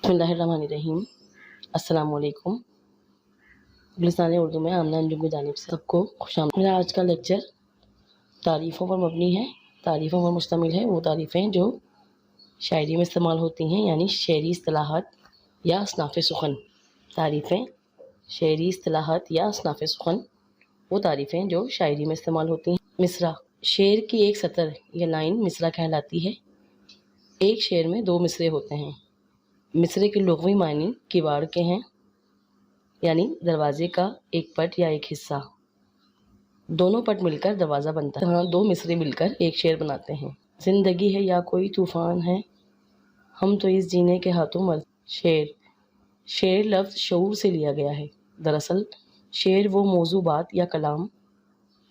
بسم اللہ الرحمن الرحیم۔ السلام علیکم۔ گلستان اردو میں آمنہ انجم کی جانب سے سب کو خوش آمدید۔ میرا آج کا لیکچر تعریفوں پر مبنی ہے، تعریفوں پر مشتمل ہے۔ وہ تعریفیں جو شاعری میں استعمال ہوتی ہیں، یعنی شعری اصطلاحات یا اصناف سخن۔ تعریفیں، شعری اصطلاحات یا اصناف سخن، وہ تعریفیں جو شاعری میں استعمال ہوتی ہیں۔ مصرع، شعر کی ایک سطر یا لائن مصرع کہلاتی ہے۔ ایک شعر میں دو مصرعے ہوتے ہیں۔ مصرعے کے لغوی معنی کیواڑ کے ہیں، یعنی دروازے کا ایک پٹ یا ایک حصہ۔ دونوں پٹ مل کر دروازہ بنتا ہے، دو مصرعے مل کر ایک شعر بناتے ہیں۔ زندگی ہے یا کوئی طوفان ہے، ہم تو اس جینے کے ہاتھوں مر۔ شعر لفظ شعور سے لیا گیا ہے۔ دراصل شعر وہ موضوع بات یا کلام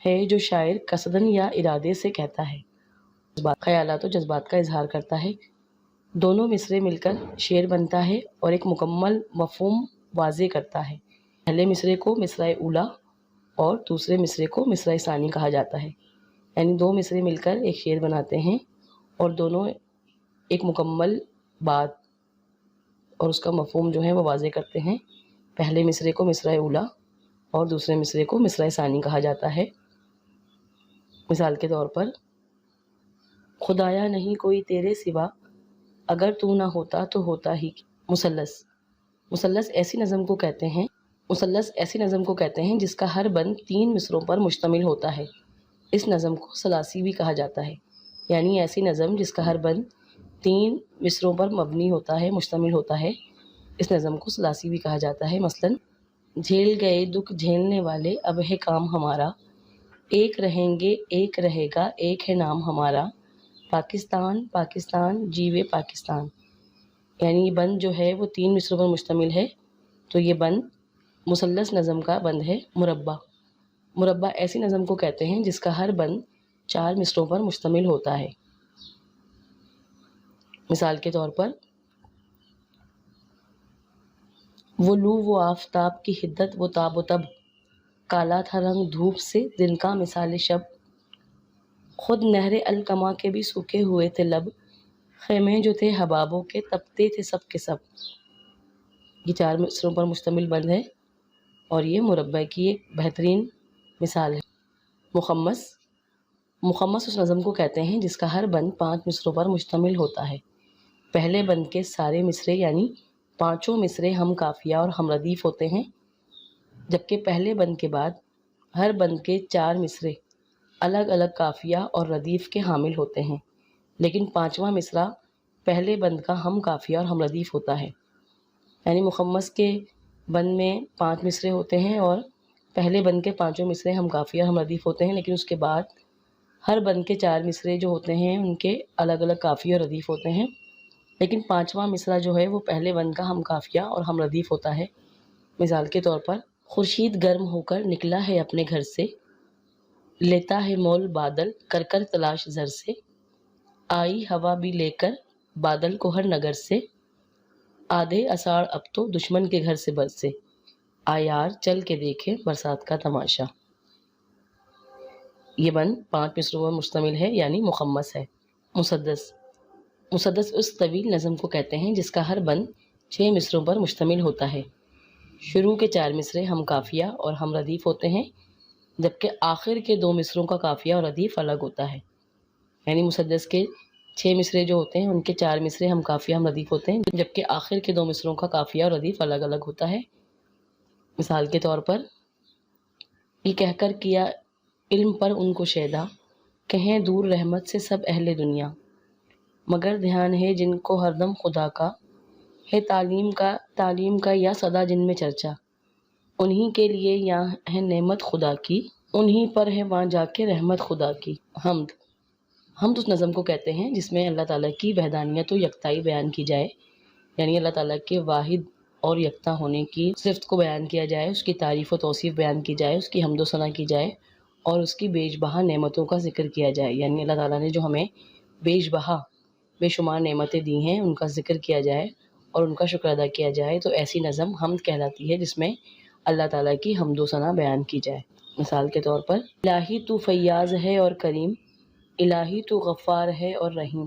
ہے جو شاعر قصداً یا ارادے سے کہتا ہے، خیالات و جذبات کا اظہار کرتا ہے۔ دونوں مصرعے مل کر شعر بنتا ہے اور ایک مکمل مفہوم واضح کرتا ہے۔ پہلے مصرعے کو مصرع اولیٰ اور دوسرے مصرعے کو مصرع ثانی کہا جاتا ہے، یعنی دو مصرعے مل کر ایک شعر بناتے ہیں اور دونوں ایک مکمل بات اور اس کا مفہوم جو ہے وہ واضح کرتے ہیں۔ پہلے مصرعے کو مصرع اولیٰ اور دوسرے مصرعے کو مصرع ثانی کہا جاتا ہے۔ مثال کے طور پر، خدایا نہیں کوئی تیرے سوا، اگر تو نہ ہوتا تو ہوتا ہی۔ مثلث ایسی نظم کو کہتے ہیں جس کا ہر بند تین مصروں پر مشتمل ہوتا ہے۔ اس نظم کو ثلاثی بھی کہا جاتا ہے، یعنی ایسی نظم جس کا ہر بند تین مصروں پر مشتمل ہوتا ہے، اس نظم کو ثلاثی بھی کہا جاتا ہے۔ مثلاً، جھیل گئے دکھ جھیلنے والے اب ہے کام ہمارا، ایک رہیں گے ایک رہے گا ایک ہے نام ہمارا، پاکستان پاکستان جیوے پاکستان۔ یعنی یہ بند جو ہے وہ تین مصروں پر مشتمل ہے، تو یہ بند مثلث نظم کا بند ہے۔ مربع ایسی نظم کو کہتے ہیں جس کا ہر بند چار مصروں پر مشتمل ہوتا ہے۔ مثال کے طور پر، وہ لو وہ آفتاب کی حدت وہ تاب و تب، کالا تھا رنگ دھوپ سے دن کا مثال شب، خود نہر الکما کے بھی سوکھے ہوئے تھے لب، خیمے جو تھے حبابوں کے تپتے تھے سب کے سب۔ یہ چار مصروں پر مشتمل بند ہے اور یہ مربع کی ایک بہترین مثال ہے۔ مخمس اس نظم کو کہتے ہیں جس کا ہر بند پانچ مصروں پر مشتمل ہوتا ہے۔ پہلے بند کے سارے مصرعے یعنی پانچوں مصرعے ہم قافیہ اور ہم ردیف ہوتے ہیں، جبکہ پہلے بند کے بعد ہر بند کے چار مصرعے الگ الگ قافیہ اور ردیف کے حامل ہوتے ہیں، لیکن پانچواں مصرع پہلے بند کا ہم قافیہ اور ہم ردیف ہوتا ہے۔ یعنی مخمس کے بند میں پانچ مصرعے ہوتے ہیں اور پہلے بند کے پانچوں مصرعے ہم قافیہ اور ہم ردیف ہوتے ہیں، لیکن اس کے بعد ہر بند کے چار مصرعے جو ہوتے ہیں ان کے الگ الگ قافیہ اور ردیف ہوتے ہیں، لیکن پانچواں مصرع جو ہے وہ پہلے بند کا ہم قافیہ اور ہم ردیف ہوتا ہے۔ مثال کے طور پر، خورشید گرم ہو کر نکلا ہے اپنے گھر سے، لیتا ہے مول بادل کر کر تلاش زر سے، آئی ہوا بھی لے کر بادل کو ہر نگر سے، آدھے اساڑ اب تو دشمن کے گھر سے برسے، آ یار چل کے دیکھے برسات کا تماشا۔ یہ بند پانچ مصروں پر مشتمل ہے، یعنی مخمس ہے۔ مسدس اس طویل نظم کو کہتے ہیں جس کا ہر بند چھ مصروں پر مشتمل ہوتا ہے۔ شروع کے چار مصرعے ہم قافیہ اور ہم ردیف ہوتے ہیں، جبکہ آخر کے دو مصروں کا قافیہ اور ردیف الگ ہوتا ہے۔ یعنی مسدس کے چھ مصرعے جو ہوتے ہیں ان کے چار مصرعے ہم قافیہ ہم ردیف ہوتے ہیں، جبکہ آخر کے دو مصروں کا قافیہ اور ردیف الگ الگ ہوتا ہے۔ مثال کے طور پر، یہ کہہ کر کیا علم پر ان کو شیدا، کہیں دور رحمت سے سب اہل دنیا، مگر دھیان ہے جن کو ہر دم خدا کا، ہے تعلیم کا یا سدا جن میں چرچا، انہی کے لیے یہاں ہے نعمت خدا کی، انہی پر ہے وہاں جا کے رحمت خدا کی۔ حمد اس نظم کو کہتے ہیں جس میں اللہ تعالیٰ کی وحدانیت و یکتائی بیان کی جائے، یعنی اللہ تعالیٰ کے واحد اور یکتا ہونے کی صفت کو بیان کیا جائے، اس کی تعریف و توصیف بیان کی جائے، اس کی حمد و ثنا کی جائے اور اس کی بیش بہا نعمتوں کا ذکر کیا جائے۔ یعنی اللہ تعالیٰ نے جو ہمیں بیش بہا بے شمار نعمتیں دی ہیں ان کا ذکر کیا جائے اور ان کا شکر ادا کیا جائے، تو ایسی نظم حمد کہلاتی ہے جس میں اللہ تعالیٰ کی حمد و ثنا بیان کی جائے۔ مثال کے طور پر، الہی تو فیاض ہے اور کریم، الہی تو غفار ہے اور رحیم،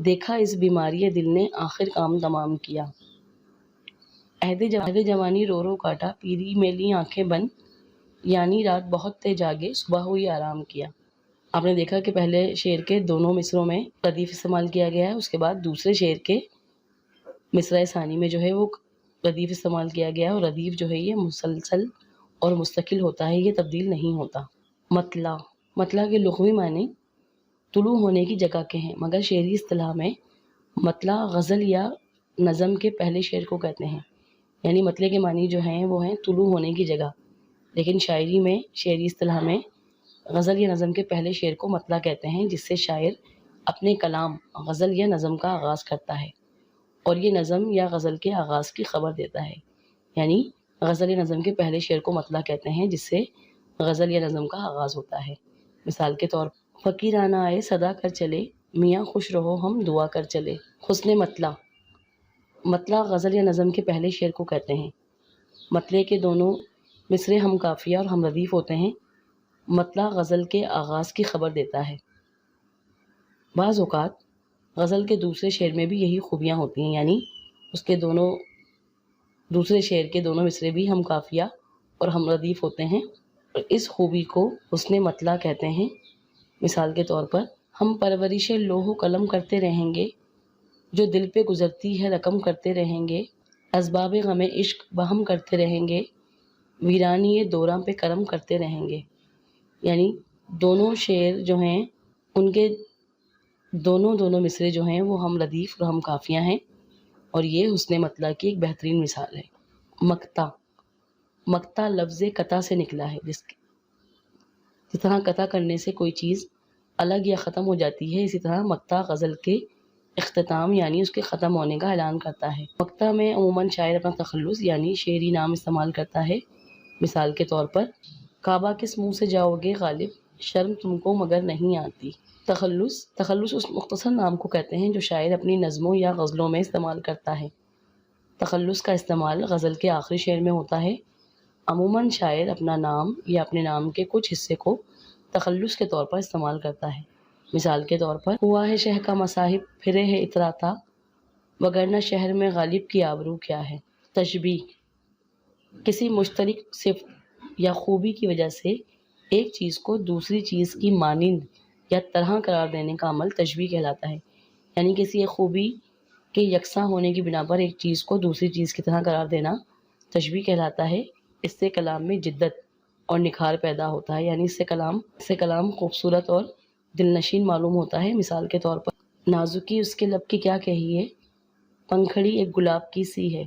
دیکھا اس بیماری دل نے آخر کام تمام کیا، عہد جوانی رو رو کاٹا، پیری میلی آنکھیں بند، یعنی رات بہت تے جاگے صبح ہوئی آرام کیا۔ آپ نے دیکھا کہ پہلے شعر کے دونوں مصروں میں ردیف استعمال کیا گیا ہے، اس کے بعد دوسرے شعر کے مصرع ثانی میں جو ہے وہ ردیف استعمال کیا گیا ہے، اور ردیف جو ہے یہ مسلسل اور مستقل ہوتا ہے، یہ تبدیل نہیں ہوتا۔ مطلع، مطلع کے لغوی معنی طلوع ہونے کی جگہ کے ہیں، مگر شعری اصطلاح میں مطلع غزل یا نظم کے پہلے شعر کو کہتے ہیں، یعنی مطلع کے معنی جو ہیں وہ ہیں طلوع ہونے کی جگہ، لیکن شعری اصطلاح میں غزل یا نظم کے پہلے شعر کو مطلع کہتے ہیں، جس سے شاعر اپنے کلام غزل یا نظم کا آغاز کرتا ہے، اور یہ نظم یا غزل کے آغاز کی خبر دیتا ہے، یعنی غزل یا نظم کے پہلے شعر کو مطلع کہتے ہیں، جس سے غزل یا نظم کا آغاز ہوتا ہے۔ مثال کے طور پر فقیرانہ آئے صدا کر چلے، میاں خوش رہو ہم دعا کر چلے۔ حسن مطلع، مطلع غزل یا نظم کے پہلے شعر کو کہتے ہیں، مطلع کے دونوں مصرے ہم قافیہ اور ہم ردیف ہوتے ہیں، مطلع غزل کے آغاز کی خبر دیتا ہے۔ بعض اوقات غزل کے دوسرے شعر میں بھی یہی خوبیاں ہوتی ہیں، یعنی اس کے دوسرے شعر کے دونوں مصرے بھی ہم قافیہ اور ہم ردیف ہوتے ہیں، اور اس خوبی کو حسن مطلع کہتے ہیں۔ مثال کے طور پر ہم پرورش لوح و قلم کرتے رہیں گے، جو دل پہ گزرتی ہے رقم کرتے رہیں گے، اسباب غم عشق بہم کرتے رہیں گے، ویرانی دوراں پہ کرم کرتے رہیں گے۔ یعنی دونوں شعر جو ہیں ان کے دونوں مصرے جو ہیں وہ ہم ردیف اور ہم قافیہ ہیں، اور یہ حسن مطلع کی ایک بہترین مثال ہے۔ مقطع، مقطع لفظ قطع سے نکلا ہے، جس طرح قطع کرنے سے کوئی چیز الگ یا ختم ہو جاتی ہے، اسی طرح مقطع غزل کے اختتام یعنی اس کے ختم ہونے کا اعلان کرتا ہے۔ مقطع میں عموماً شاعر اپنا تخلص یعنی شعری نام استعمال کرتا ہے۔ مثال کے طور پر کعبہ کس منہ سے جاؤ گے غالب، شرم تم کو مگر نہیں آتی۔ تخلص اس مختصر نام کو کہتے ہیں جو شاعر اپنی نظموں یا غزلوں میں استعمال کرتا ہے۔ تخلص کا استعمال غزل کے آخری شعر میں ہوتا ہے۔ عموماً شاعر اپنا نام یا اپنے نام کے کچھ حصے کو تخلص کے طور پر استعمال کرتا ہے۔ مثال کے طور پر ہوا ہے شہ کا مصاحب پھرے ہے اتراتا، وگرنہ شہر میں غالب کی آبرو کیا ہے۔ تشبیہ، کسی مشترک صفت یا خوبی کی وجہ سے ایک چیز کو دوسری چیز کی مانند یا طرح قرار دینے کا عمل تشبیہ کہلاتا ہے، یعنی کسی ایک خوبی کے یکساں ہونے کی بنا پر ایک چیز کو دوسری چیز کی طرح قرار دینا تشبیہ کہلاتا ہے۔ اس سے کلام میں جدت اور نکھار پیدا ہوتا ہے، یعنی اس سے کلام خوبصورت اور دلنشین معلوم ہوتا ہے۔ مثال کے طور پر نازکی اس کے لب کی کیا کہیے، پنکھڑی ایک گلاب کی سی ہے،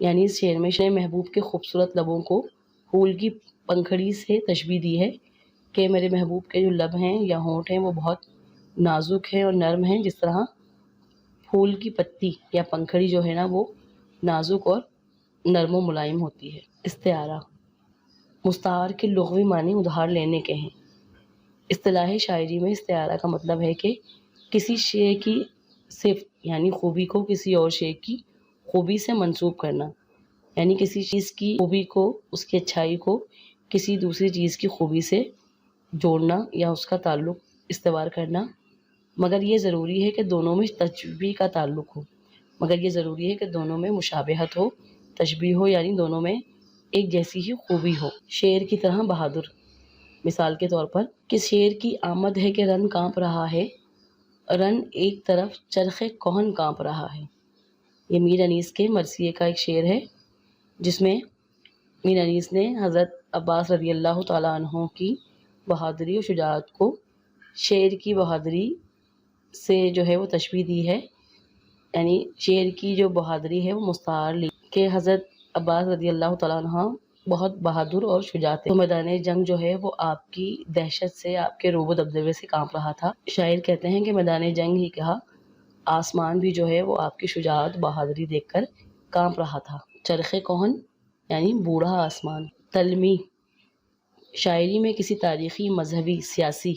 یعنی اس شعر میں محبوب کے خوبصورت لبوں کو پھول کی پنکھڑی سے تشبیہ دی ہے کہ میرے محبوب کے جو لب ہیں یا ہونٹ ہیں وہ بہت نازک ہیں اور نرم ہیں، جس طرح پھول کی پتی یا پنکھڑی جو ہے نا وہ نازک اور نرم و ملائم ہوتی ہے۔ استعارہ، مستعار کے لغوی معنی ادھار لینے کے ہیں۔ اصطلاح شاعری میں استعارہ کا مطلب ہے کہ کسی شے کی صفت یعنی خوبی کو کسی اور شے کی خوبی سے منسوب کرنا، یعنی کسی چیز کی خوبی کو، اس کی اچھائی کو کسی دوسری چیز کی خوبی سے جوڑنا یا اس کا تعلق استوار کرنا، مگر یہ ضروری ہے کہ دونوں میں تشبیہ کا تعلق ہو، دونوں میں مشابہت ہو، تشبیہ ہو، یعنی دونوں میں ایک جیسی ہی خوبی ہو۔ شعر کی طرح بہادر، مثال کے طور پر کس شعر کی آمد ہے کہ رن کانپ رہا ہے، رن ایک طرف چرخ کہن کانپ رہا ہے۔ یہ میر انیس کے مرثیے کا ایک شعر ہے، جس میں میر انیس نے حضرت عباس رضی اللہ تعالیٰ عنہ کی بہادری اور شجاعت کو شعر کی بہادری سے جو ہے وہ تشبیہ دی ہے، یعنی شعر کی جو بہادری ہے وہ مستعار لی کہ حضرت عباس رضی اللہ تعالیٰ عنہ بہت بہادر اور شجاع تھے، تو میدان جنگ جو ہے وہ آپ کی دہشت سے، آپ کے رعب و دبدبے سے کانپ رہا تھا۔ شاعر کہتے ہیں کہ میدان جنگ ہی کہا، آسمان بھی جو ہے وہ آپ کی شجاعت بہادری دیکھ کر کانپ رہا تھا۔ چرخ کہن یعنی بوڑھا آسمان۔ تلمیح، شاعری میں کسی تاریخی، مذہبی، سیاسی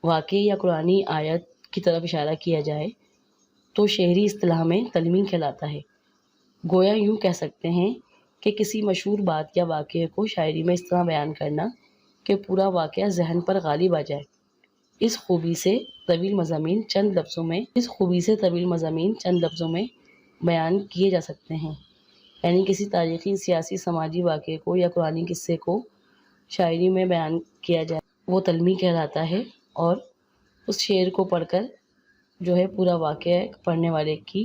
واقعے یا قرآنی آیت کی طرف اشارہ کیا جائے تو شعری اصطلاح میں تلمیح کہلاتا ہے۔ گویا یوں کہہ سکتے ہیں کہ کسی مشہور بات یا واقعے کو شاعری میں اس طرح بیان کرنا کہ پورا واقعہ ذہن پر غالب آ جائے۔ اس خوبی سے طویل مضامین چند لفظوں میں بیان کیے جا سکتے ہیں۔ یعنی کسی تاریخی، سیاسی، سماجی واقعے کو یا قرآنی قصے کو شاعری میں بیان کیا جائے وہ تلمی کہلاتا ہے، اور اس شعر کو پڑھ کر جو ہے پورا واقعہ پڑھنے والے کی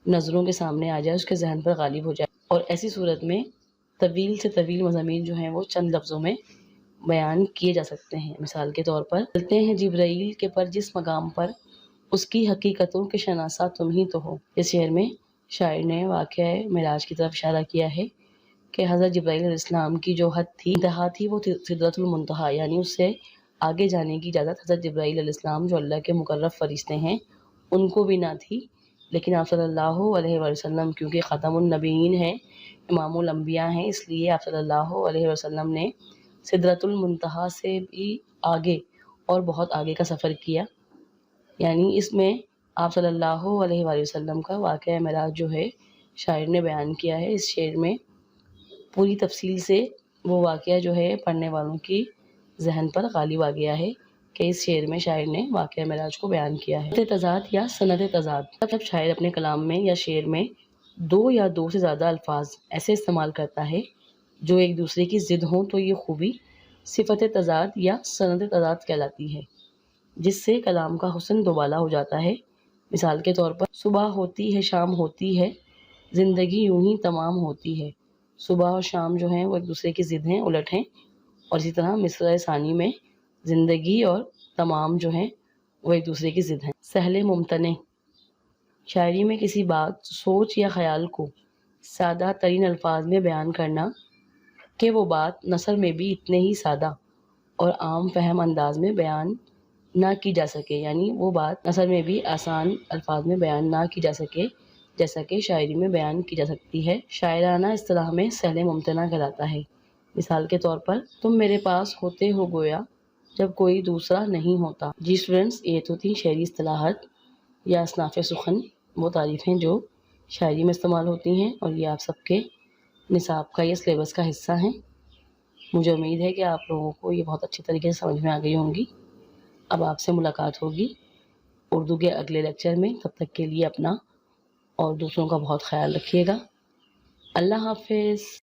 نظروں کے سامنے آ جائے، اس کے ذہن پر غالب ہو جائے، اور ایسی صورت میں طویل سے طویل مضامین جو ہیں وہ چند لفظوں میں بیان کیے جا سکتے ہیں۔ مثال کے طور پر چلتے ہیں جبرائیل کے پر جس مقام پر اس کی حقیقتوں کے شناسا تم ہی تو ہو۔ اس شعر میں شاعر نے واقعہ معراج کی طرف اشارہ کیا ہے کہ حضرت جبرائیل علیہ السلام کی جو حد تھی، انتہا تھی، وہ سدرۃ المنتہا، یعنی اس سے آگے جانے کی اجازت حضرت جبرائیل علیہ السلام جو اللہ کے مقرب فرشتے ہیں ان کو بھی نہ تھی، لیکن آپ صلی اللہ علیہ وآلہ وسلم کیونکہ خاتم النبیین ہیں، امام الانبیاء ہیں، اس لیے آپ صلی اللہ علیہ وسلم نے سدرۃ المنتہا سے بھی آگے اور بہت آگے کا سفر کیا۔ یعنی اس میں آپ صلی اللہ علیہ وآلہ وسلم کا واقعہ معراج جو ہے شاعر نے بیان کیا ہے۔ اس شعر میں پوری تفصیل سے وہ واقعہ جو ہے پڑھنے والوں کی ذہن پر غالب آ گیا ہے کہ اس شعر میں شاعر نے واقعہ معراج کو بیان کیا ہے۔ تضاد یا سند تضاد، جب شاعر اپنے کلام میں یا شعر میں دو یا دو سے زیادہ الفاظ ایسے استعمال کرتا ہے جو ایک دوسرے کی ضد ہوں تو یہ خوبی صفت تضاد یا سند تضاد کہلاتی ہے، جس سے کلام کا حسن دوبالا ہو جاتا ہے۔ مثال کے طور پر صبح ہوتی ہے شام ہوتی ہے، زندگی یوں ہی تمام ہوتی ہے۔ صبح اور شام جو ہیں وہ ایک دوسرے کی ضد ہیں، الٹ ہیں، اور اسی طرح مصرع ثانی میں زندگی اور تمام جو ہیں وہ ایک دوسرے کی ضد ہیں۔ سہل ممتنع، شاعری میں کسی بات، سوچ یا خیال کو سادہ ترین الفاظ میں بیان کرنا کہ وہ بات نثر میں بھی اتنے ہی سادہ اور عام فہم انداز میں بیان نہ کی جا سکے، یعنی وہ بات نثر میں بھی آسان الفاظ میں بیان نہ کی جا سکے جیسا کہ شاعری میں بیان کی جا سکتی ہے، شاعرانہ اصطلاح میں سہل ممتنع کہلاتا ہے۔ مثال کے طور پر تم میرے پاس ہوتے ہو گویا جب کوئی دوسرا نہیں ہوتا۔ جی اسٹوڈنٹس، یہ تو تھی شعری اصطلاحات یا اصناف سخن، وہ تعریفیں جو شاعری میں استعمال ہوتی ہیں، اور یہ آپ سب کے نصاب کا یا سلیبس کا حصہ ہیں۔ مجھے امید ہے کہ آپ لوگوں کو یہ بہت اچھی طریقے سے سمجھ میں آ گئی ہوں گی۔ اب آپ سے ملاقات ہوگی اردو کے اگلے لیکچر میں، تب تک کے لیے اپنا اور دوسروں کا بہت خیال رکھیے گا۔ اللہ حافظ۔